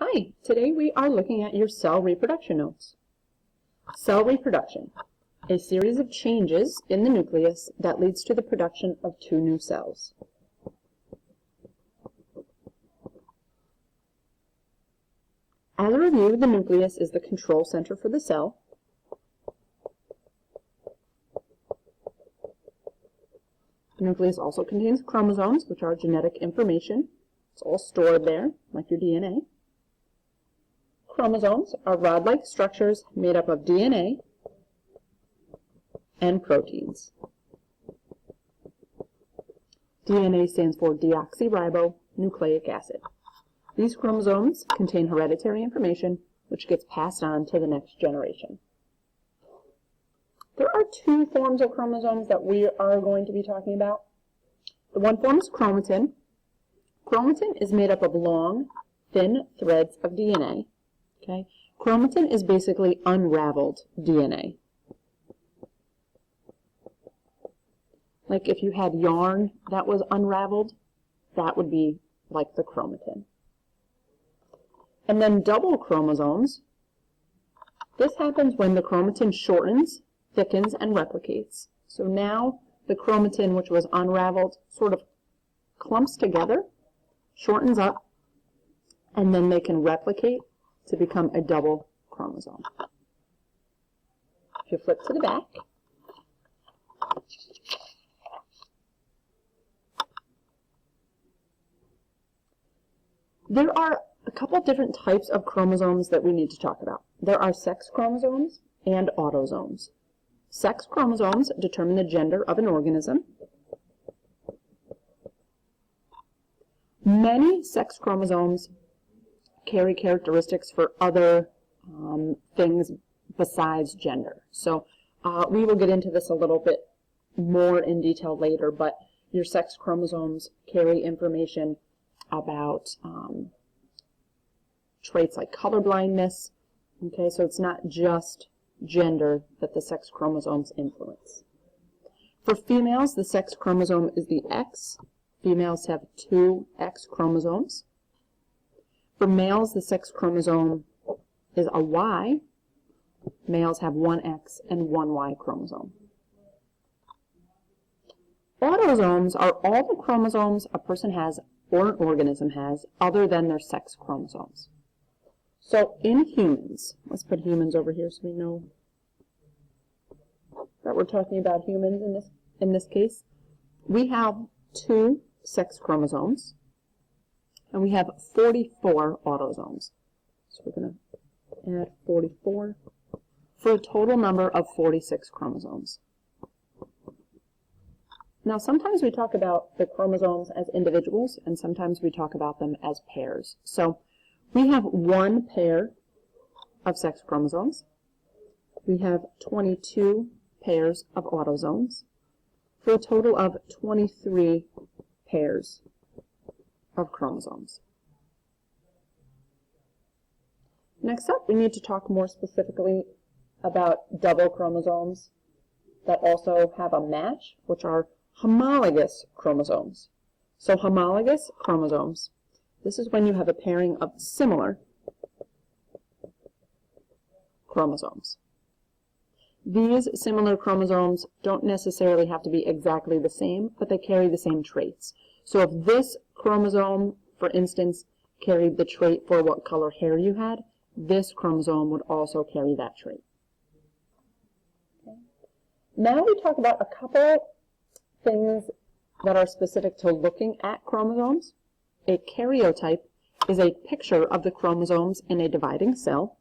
Hi, today we are looking at your cell reproduction notes. Cell reproduction, a series of changes in the nucleus that leads to the production of two new cells. As a review, the nucleus is the control center for the cell. The nucleus also contains chromosomes, which are genetic information. It's all stored there, like your DNA. Chromosomes are rod-like structures made up of DNA and proteins. DNA stands for deoxyribonucleic acid. These chromosomes contain hereditary information which gets passed on to the next generation. There are two forms of chromosomes that we are going to be talking about. The one form is chromatin. Chromatin is made up of long, thin threads of DNA. Okay? Chromatin is basically unraveled DNA. Like if you had yarn that was unraveled, that would be like the chromatin. And then double chromosomes. This happens when the chromatin shortens, thickens, and replicates. So now the chromatin, which was unraveled, sort of clumps together, shortens up, and then they can replicate to become a double chromosome. If you flip to the back, there are a couple different types of chromosomes that we need to talk about. There are sex chromosomes and autosomes. Sex chromosomes determine the gender of an organism. Many sex chromosomes carry characteristics for other things besides gender. So we will get into this a little bit more in detail later, but your sex chromosomes carry information about traits like colorblindness. Okay, so it's not just gender that the sex chromosomes influence. For females, the sex chromosome is the X. Females have 2 X chromosomes. For males, the sex chromosome is a Y. Males have 1 X and 1 Y chromosome. Autosomes are all the chromosomes a person has or an organism has other than their sex chromosomes. So in humans, let's put humans over here so we know that we're talking about humans in this case. We have 2 sex chromosomes, and we have 44 autosomes. So we're going to add 44 for a total number of 46 chromosomes. Now, sometimes we talk about the chromosomes as individuals, and sometimes we talk about them as pairs. So we have 1 pair of sex chromosomes. We have 22 pairs of autosomes for a total of 23 pairs of chromosomes. Next up, we need to talk more specifically about double chromosomes that also have a match, which are homologous chromosomes. So homologous chromosomes, this is when you have a pairing of similar chromosomes. These similar chromosomes don't necessarily have to be exactly the same, but they carry the same traits. So if this chromosome, for instance, carried the trait for what color hair you had, this chromosome would also carry that trait. Okay. Now we talk about a couple things that are specific to looking at chromosomes. A karyotype is a picture of the chromosomes in a dividing cell.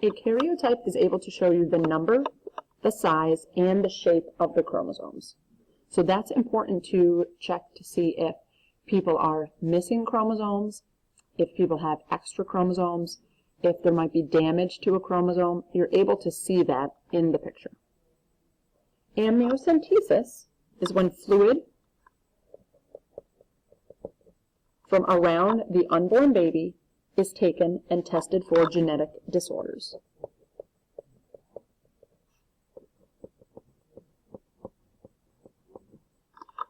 A karyotype is able to show you the number, the size, and the shape of the chromosomes. So that's important to check to see if people are missing chromosomes, if people have extra chromosomes, if there might be damage to a chromosome. You're able to see that in the picture. Amniocentesis is when fluid from around the unborn baby is taken and tested for genetic disorders.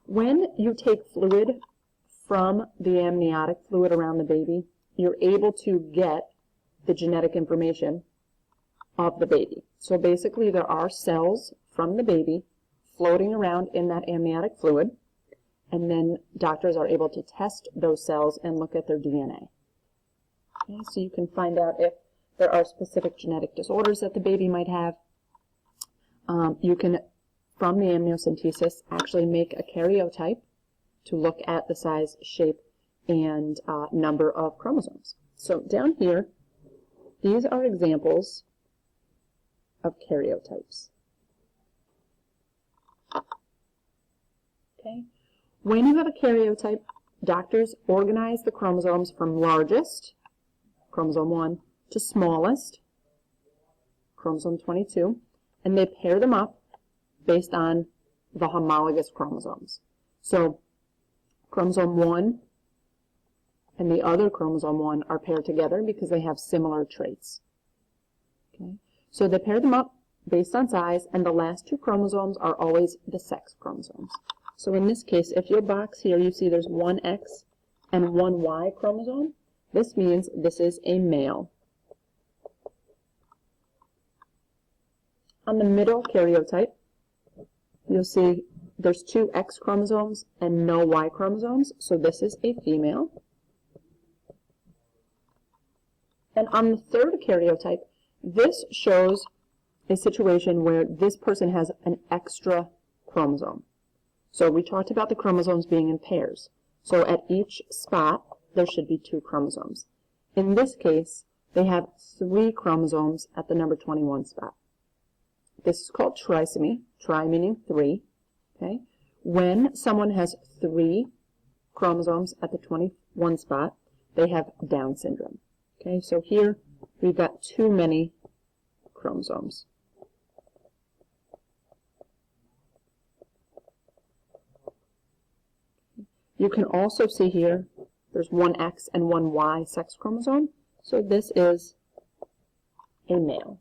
When you take fluid from the amniotic fluid around the baby, you're able to get the genetic information of the baby. So basically there are cells from the baby floating around in that amniotic fluid, and then doctors are able to test those cells and look at their DNA. Okay, so you can find out if there are specific genetic disorders that the baby might have. You can, from the amniocentesis, actually make a karyotype to look at the size, shape, and number of chromosomes. So down here, these are examples of karyotypes. Okay. When you have a karyotype, doctors organize the chromosomes from largest, chromosome 1, to smallest, chromosome 22, and they pair them up based on the homologous chromosomes. So chromosome 1 and the other chromosome 1 are paired together because they have similar traits. Okay. So they pair them up based on size, and the last two chromosomes are always the sex chromosomes. So in this case, if your box here, you see there's one X and one Y chromosome, this means this is a male. On the middle karyotype, you'll see there's two X chromosomes and no Y chromosomes, so this is a female. And on the third karyotype, this shows a situation where this person has an extra chromosome. So we talked about the chromosomes being in pairs. So at each spot, there should be two chromosomes. In this case, they have 3 chromosomes at the number 21 spot. This is called trisomy, tri meaning 3. Okay? When someone has 3 chromosomes at the 21 spot, they have Down syndrome. Okay, so here we've got too many chromosomes. You can also see here there's one X and one Y sex chromosome, so this is a male.